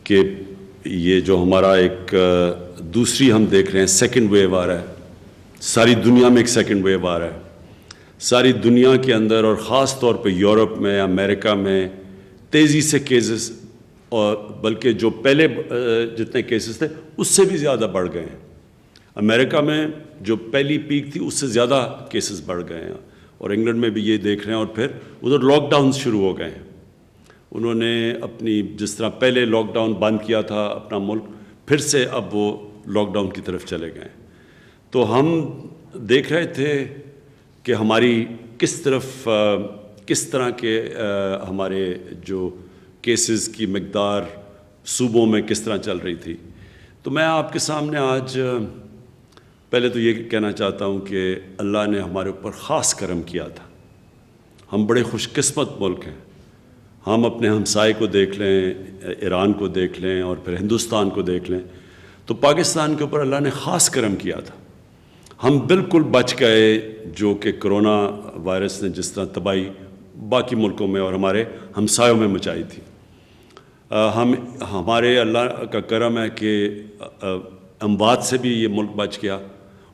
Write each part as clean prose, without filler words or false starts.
کہ یہ جو ہمارا ایک دوسری ہم دیکھ رہے ہیں سیکنڈ ویو آ رہا ہے، ساری دنیا میں ایک سیکنڈ ویو آ رہا ہے، ساری دنیا کے اندر اور خاص طور پہ یورپ میں، امریکہ میں تیزی سے کیسز، اور بلکہ جو پہلے جتنے کیسز تھے اس سے بھی زیادہ بڑھ گئے ہیں۔ امریکہ میں جو پہلی پیک تھی اس سے زیادہ کیسز بڑھ گئے ہیں، اور انگلینڈ میں بھی یہ دیکھ رہے ہیں، اور پھر ادھر لاک ڈاؤن شروع ہو گئے ہیں۔ انہوں نے اپنی جس طرح پہلے لاک ڈاؤن بند کیا تھا اپنا ملک، پھر سے اب وہ لاک ڈاؤن کی طرف چلے گئے ہیں۔ تو ہم دیکھ رہے تھے کہ ہماری کس طرح کے ہمارے جو کیسز کی مقدار صوبوں میں کس طرح چل رہی تھی۔ تو میں آپ کے سامنے آج پہلے تو یہ کہنا چاہتا ہوں کہ اللہ نے ہمارے اوپر خاص کرم کیا تھا۔ ہم بڑے خوش قسمت ملک ہیں۔ ہم اپنے ہمسائے کو دیکھ لیں، ایران کو دیکھ لیں، اور پھر ہندوستان کو دیکھ لیں، تو پاکستان کے اوپر اللہ نے خاص کرم کیا تھا۔ ہم بالکل بچ گئے جو کہ کرونا وائرس نے جس طرح تباہی باقی ملکوں میں اور ہمارے ہمسایوں میں مچائی تھی۔ ہمارے اللہ کا کرم ہے کہ اموات سے بھی یہ ملک بچ گیا،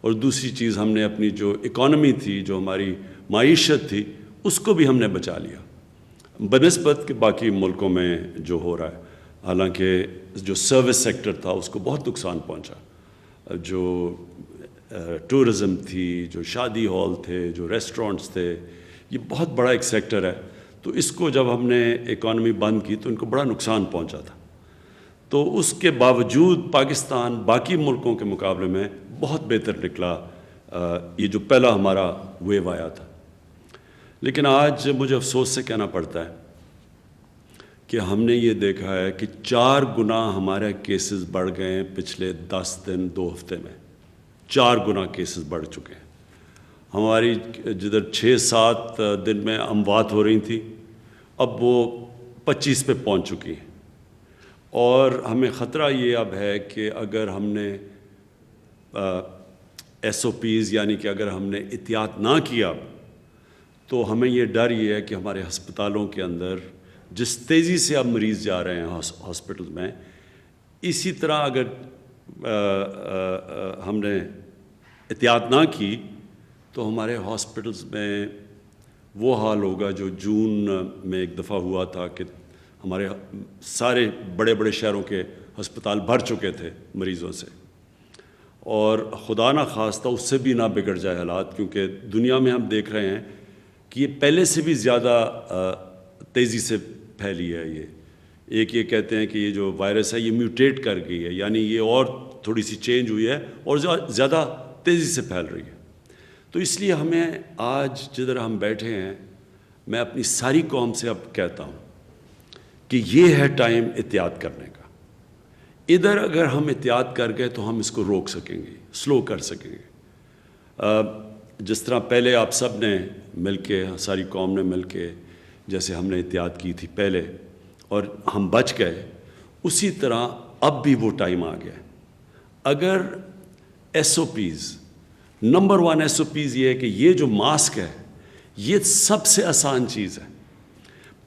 اور دوسری چیز ہم نے اپنی جو اکانومی تھی، جو ہماری معیشت تھی، اس کو بھی ہم نے بچا لیا بنسبت کہ باقی ملکوں میں جو ہو رہا ہے۔ حالانکہ جو سروس سیکٹر تھا اس کو بہت نقصان پہنچا، جو ٹورزم تھی، جو شادی ہال تھے، جو ریسٹورنٹس تھے، یہ بہت بڑا ایک سیکٹر ہے۔ تو اس کو جب ہم نے اکانومی بند کی تو ان کو بڑا نقصان پہنچا تھا۔ تو اس کے باوجود پاکستان باقی ملکوں کے مقابلے میں بہت بہتر نکلا، یہ جو پہلا ہمارا ویو آیا تھا۔ لیکن آج مجھے افسوس سے کہنا پڑتا ہے کہ ہم نے یہ دیکھا ہے کہ 4 گنا ہمارے کیسز بڑھ گئے ہیں پچھلے 10 دن 2 ہفتے میں، 4 گنا کیسز بڑھ چکے ہیں۔ ہماری جدھر 6-7 دن میں اموات ہو رہی تھیں، اب وہ 25 پہ پہنچ چکی ہیں، اور ہمیں خطرہ یہ اب ہے کہ اگر ہم نے SOPs یعنی کہ اگر ہم نے احتیاط نہ کیا تو ہمیں یہ ڈر یہ ہے کہ ہمارے ہسپتالوں کے اندر جس تیزی سے اب مریض جا رہے ہیں ہاسپٹل میں، اسی طرح اگر ہم نے احتیاط نہ کی تو ہمارے ہاسپٹلز میں وہ حال ہوگا جو جون میں ایک دفعہ ہوا تھا کہ ہمارے سارے بڑے بڑے شہروں کے ہسپتال بھر چکے تھے مریضوں سے، اور خدا نہ خواستہ اس سے بھی نہ بگڑ جائے حالات، کیونکہ دنیا میں ہم دیکھ رہے ہیں کہ یہ پہلے سے بھی زیادہ تیزی سے پھیلی ہے۔ یہ کہتے ہیں کہ یہ جو وائرس ہے یہ میوٹیٹ کر گئی ہے، یعنی یہ اور تھوڑی سی چینج ہوئی ہے اور زیادہ تیزی سے پھیل رہی ہے۔ تو اس لیے ہمیں آج جدھر ہم بیٹھے ہیں، میں اپنی ساری قوم سے اب کہتا ہوں کہ یہ ہے ٹائم احتیاط کرنے کا۔ ادھر اگر ہم احتیاط کر گئے تو ہم اس کو روک سکیں گے، سلو کر سکیں گے۔ جس طرح پہلے آپ سب نے مل کے، ساری قوم نے مل کے جیسے ہم نے احتیاط کی تھی پہلے اور ہم بچ گئے، اسی طرح اب بھی وہ ٹائم آ گیا ہے۔ اگر SOPs، نمبر 1 SOPs یہ ہے کہ یہ جو ماسک ہے یہ سب سے آسان چیز ہے۔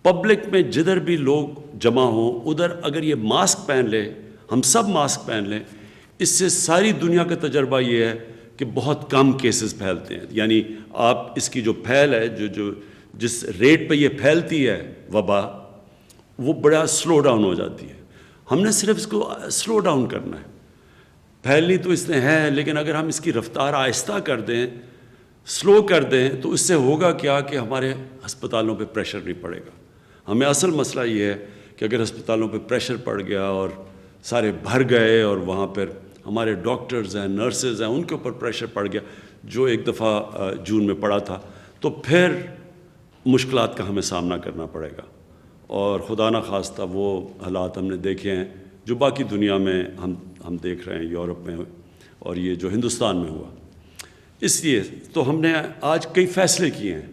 پبلک میں جدھر بھی لوگ جمع ہوں ادھر اگر یہ ماسک پہن لے، ہم سب ماسک پہن لیں، اس سے ساری دنیا کا تجربہ یہ ہے کہ بہت کم کیسز پھیلتے ہیں۔ یعنی آپ اس کی جو پھیل ہے، جس ریٹ پہ یہ پھیلتی ہے وبا، وہ بڑا سلو ڈاؤن ہو جاتی ہے۔ ہم نے صرف اس کو سلو ڈاؤن کرنا ہے۔ پھیلنی تو اس نے ہے، لیکن اگر ہم اس کی رفتار آہستہ کر دیں، سلو کر دیں، تو اس سے ہوگا کیا کہ ہمارے ہسپتالوں پہ پریشر نہیں پڑے گا۔ ہمیں اصل مسئلہ یہ ہے کہ اگر ہسپتالوں پہ پریشر پڑ گیا اور سارے بھر گئے، اور وہاں پر ہمارے ڈاکٹرز ہیں، نرسز ہیں، ان کے اوپر پریشر پڑ گیا جو ایک دفعہ جون میں پڑا تھا، تو پھر مشکلات کا ہمیں سامنا کرنا پڑے گا، اور خدا نہ خواستہ وہ حالات ہم نے دیکھے ہیں جو باقی دنیا میں ہم دیکھ رہے ہیں، یورپ میں اور یہ جو ہندوستان میں ہوا۔ اس لیے تو ہم نے آج کئی فیصلے کیے ہیں،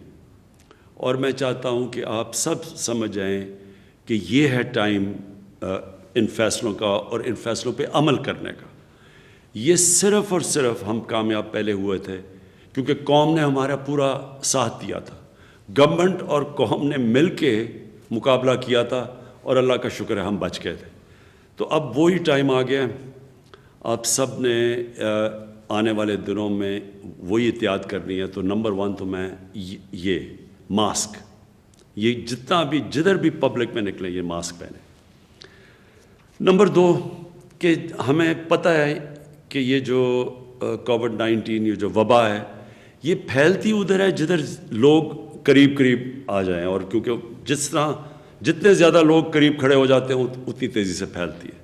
اور میں چاہتا ہوں کہ آپ سب سمجھ جائیں کہ یہ ہے ٹائم ان فیصلوں کا اور ان فیصلوں پہ عمل کرنے کا۔ یہ صرف اور صرف ہم کامیاب پہلے ہوئے تھے کیونکہ قوم نے ہمارا پورا ساتھ دیا تھا، گورنمنٹ اور قوم نے مل کے مقابلہ کیا تھا، اور اللہ کا شکر ہے ہم بچ گئے تھے۔ تو اب وہی ٹائم آ گیا، آپ سب نے آنے والے دنوں میں وہی احتیاط کرنی ہے. تو نمبر 1 تو میں یہ ماسک، یہ جتنا بھی جدھر بھی پبلک میں نکلیں یہ ماسک پہنیں. نمبر 2 کہ ہمیں پتہ ہے کہ یہ جو کووڈ-19 یہ جو وبا ہے یہ پھیلتی ادھر ہے جدھر لوگ قریب آ جائیں، اور کیونکہ جس طرح جتنے زیادہ لوگ قریب کھڑے ہو جاتے ہیں اتنی تیزی سے پھیلتی ہے.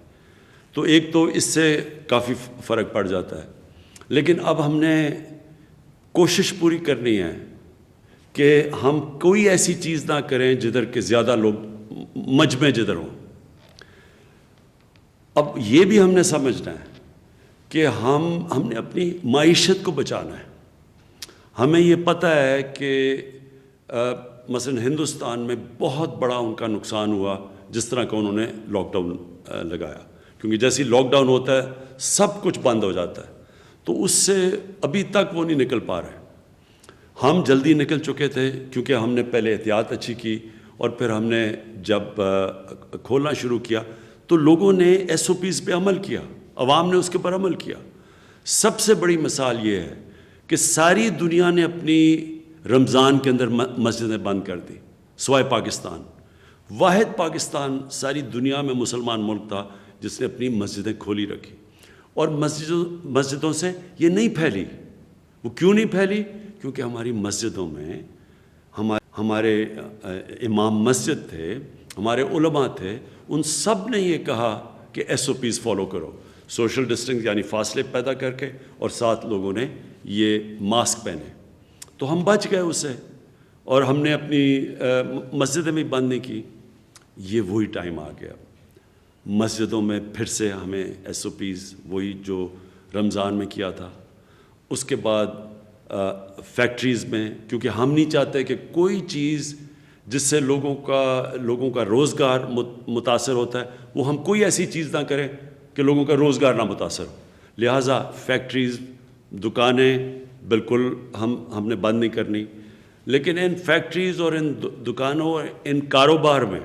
تو ایک تو اس سے کافی فرق پڑ جاتا ہے. لیکن اب ہم نے کوشش پوری کرنی ہے کہ ہم کوئی ایسی چیز نہ کریں جدھر کہ زیادہ لوگ مجمع جدھر ہوں. اب یہ بھی ہم نے سمجھنا ہے کہ ہم نے اپنی معیشت کو بچانا ہے. ہمیں یہ پتہ ہے کہ مثلا ہندوستان میں بہت بڑا ان کا نقصان ہوا جس طرح کا انہوں نے لاک ڈاؤن لگایا، کیونکہ جیسے لاک ڈاؤن ہوتا ہے سب کچھ بند ہو جاتا ہے. تو اس سے ابھی تک وہ نہیں نکل پا رہے. ہم جلدی نکل چکے تھے کیونکہ ہم نے پہلے احتیاط اچھی کی، اور پھر ہم نے جب کھولنا شروع کیا تو لوگوں نے SOPs پہ عمل کیا، عوام نے اس کے پر عمل کیا. سب سے بڑی مثال یہ ہے کہ ساری دنیا نے اپنی رمضان کے اندر مسجدیں بند کر دی سوائے پاکستان. واحد پاکستان ساری دنیا میں مسلمان ملک تھا جس نے اپنی مسجدیں کھولی رکھی، اور مسجدوں سے یہ نہیں پھیلی. وہ کیوں نہیں پھیلی؟ کیونکہ ہماری مسجدوں میں ہمارے امام مسجد تھے، ہمارے علماء تھے، ان سب نے یہ کہا کہ SOPs فالو کرو، سوشل ڈسٹنس یعنی فاصلے پیدا کر کے، اور ساتھ لوگوں نے یہ ماسک پہنے. تو ہم بچ گئے اس سے، اور ہم نے اپنی مسجدیں بھی بند نہیں کی. یہ وہی ٹائم آ گیا مسجدوں میں پھر سے ہمیں SOPs وہی جو رمضان میں کیا تھا. اس کے بعد فیکٹریز میں، کیونکہ ہم نہیں چاہتے کہ کوئی چیز جس سے لوگوں کا روزگار متاثر ہوتا ہے وہ ہم کوئی ایسی چیز نہ کریں کہ لوگوں کا روزگار نہ متاثر ہو. لہٰذا فیکٹریز، دکانیں بالکل ہم نے بند نہیں کرنی. لیکن ان فیکٹریز اور ان دکانوں، ان کاروبار میں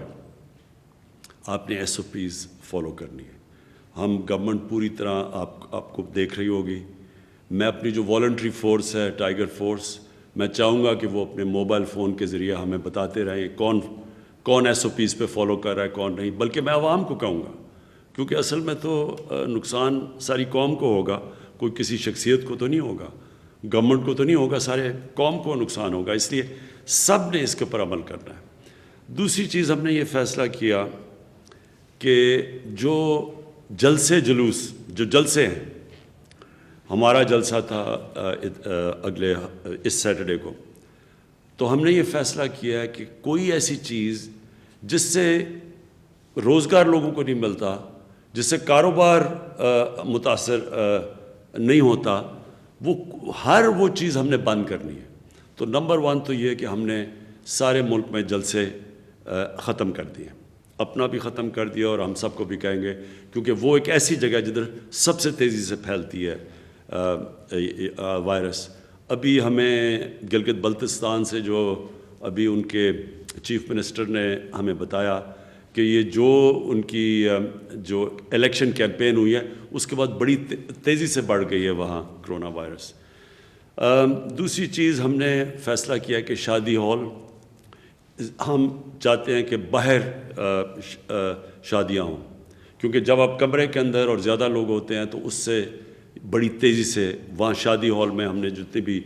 آپ نے SOPs فالو کرنی ہے. ہم گورنمنٹ پوری طرح آپ کو دیکھ رہی ہوگی. میں اپنی جو والنٹری فورس ہے ٹائیگر فورس، میں چاہوں گا کہ وہ اپنے موبائل فون کے ذریعے ہمیں بتاتے رہیں کون SOPs پہ فالو کر رہا ہے کون نہیں. بلکہ میں عوام کو کہوں گا، کیونکہ اصل میں تو نقصان ساری قوم کو ہوگا، کوئی کسی شخصیت کو تو نہیں ہوگا، گورنمنٹ کو تو نہیں ہوگا، سارے قوم کو نقصان ہوگا. اس لیے سب نے اس کے اوپر عمل کرنا ہے. دوسری چیز ہم نے یہ فیصلہ کیا کہ جو جلسے ہیں، ہمارا جلسہ تھا اس سیٹرڈے کو، تو ہم نے یہ فیصلہ کیا ہے کہ کوئی ایسی چیز جس سے روزگار لوگوں کو نہیں ملتا، جس سے کاروبار متاثر نہیں ہوتا، ہر وہ چیز ہم نے بند کرنی ہے. تو نمبر 1 تو یہ کہ ہم نے سارے ملک میں جلسے ختم کر دیے، اپنا بھی ختم کر دیا، اور ہم سب کو بھی کہیں گے، کیونکہ وہ ایک ایسی جگہ جدھر سب سے تیزی سے پھیلتی ہے وائرس. ابھی ہمیں گلگت بلتستان سے جو ابھی ان کے چیف منسٹر نے ہمیں بتایا کہ یہ جو ان کی جو الیکشن کیمپین ہوئی ہے اس کے بعد بڑی تیزی سے بڑھ گئی ہے وہاں کرونا وائرس. دوسری چیز ہم نے فیصلہ کیا کہ شادی ہال، ہم چاہتے ہیں کہ باہر شادیاں ہوں، کیونکہ جب آپ کمرے کے اندر اور زیادہ لوگ ہوتے ہیں تو اس سے بڑی تیزی سے وہاں شادی ہال میں ہم نے جتنی بھی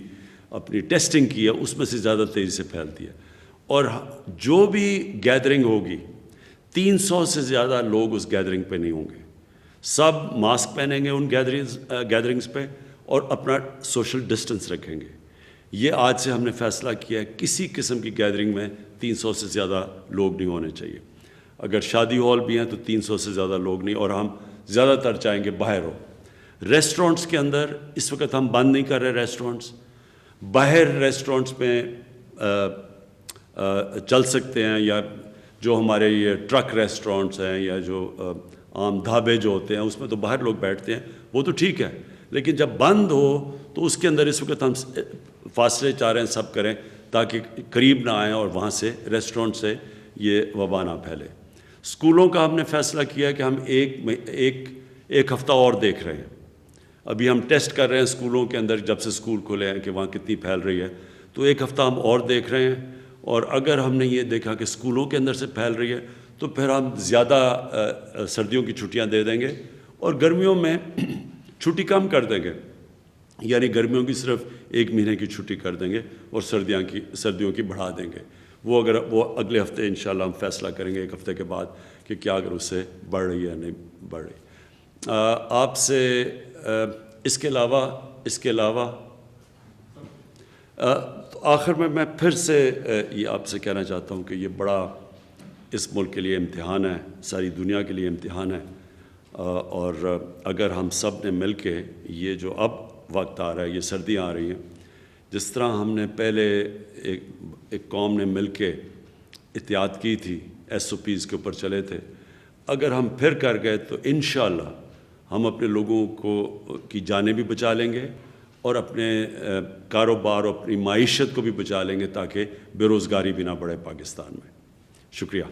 اپنی ٹیسٹنگ کی ہے اس میں سے زیادہ تیزی سے پھیلتی ہے. اور جو بھی گیدرنگ ہوگی 300 سے زیادہ لوگ اس گیدرنگ پہ نہیں ہوں گے. سب ماسک پہنیں گے ان گیدرنگز پہ، اور اپنا سوشل ڈسٹنس رکھیں گے. یہ آج سے ہم نے فیصلہ کیا ہے کسی قسم کی گیدرنگ میں 300 سے زیادہ لوگ نہیں ہونے چاہیے. اگر شادی ہال بھی ہیں تو 300 سے زیادہ لوگ نہیں، اور ہم زیادہ تر چاہیں گے باہر ہو. ریسٹورنٹس کے اندر اس وقت ہم بند نہیں کر رہے ریسٹورنٹس، باہر ریسٹورنٹس میں چل سکتے ہیں، یا جو ہمارے یہ ٹرک ریسٹورنٹس ہیں یا جو عام ڈھابے جو ہوتے ہیں اس میں تو باہر لوگ بیٹھتے ہیں، وہ تو ٹھیک ہے. لیکن جب بند ہو تو اس کے اندر اس وقت ہم فاصلے چاہ رہے ہیں سب کریں تاکہ قریب نہ آئیں اور وہاں سے ریسٹورنٹ سے یہ وبا نہ پھیلے. اسکولوں کا ہم نے فیصلہ کیا کہ ہم ایک ہفتہ اور دیکھ رہے ہیں. ابھی ہم ٹیسٹ کر رہے ہیں اسکولوں کے اندر، جب سے اسکول کھلے ہیں کہ وہاں کتنی پھیل رہی ہے. تو ایک ہفتہ ہم اور دیکھ رہے ہیں، اور اگر ہم نے یہ دیکھا کہ اسکولوں کے اندر سے پھیل رہی ہے تو پھر ہم زیادہ سردیوں کی چھٹیاں دے دیں گے، اور گرمیوں میں چھٹی کم کر دیں گے. یعنی گرمیوں کی صرف 1 مہینے کی چھٹی کر دیں گے اور سردیوں کی بڑھا دیں گے. وہ اگلے ہفتے انشاءاللہ ہم فیصلہ کریں گے 1 ہفتے کے بعد کہ کیا اگر اس سے بڑھ رہی ہے یا نہیں بڑھ رہی. آپ سے اس کے علاوہ آخر میں پھر سے یہ آپ سے کہنا چاہتا ہوں کہ یہ بڑا اس ملک کے لیے امتحان ہے، ساری دنیا کے لیے امتحان ہے. اور اگر ہم سب نے مل کے یہ جو اب وقت آ رہا ہے، یہ سردیاں آ رہی ہیں، جس طرح ہم نے پہلے ایک قوم نے مل کے احتیاط کی تھی، SOPs کے اوپر چلے تھے، اگر ہم پھر کر گئے تو انشاءاللہ ہم اپنے لوگوں کی جانیں بھی بچا لیں گے اور اپنے کاروبار اور اپنی معیشت کو بھی بچا لیں گے، تاکہ بے روزگاری بھی نہ بڑھے پاکستان میں. شکریہ.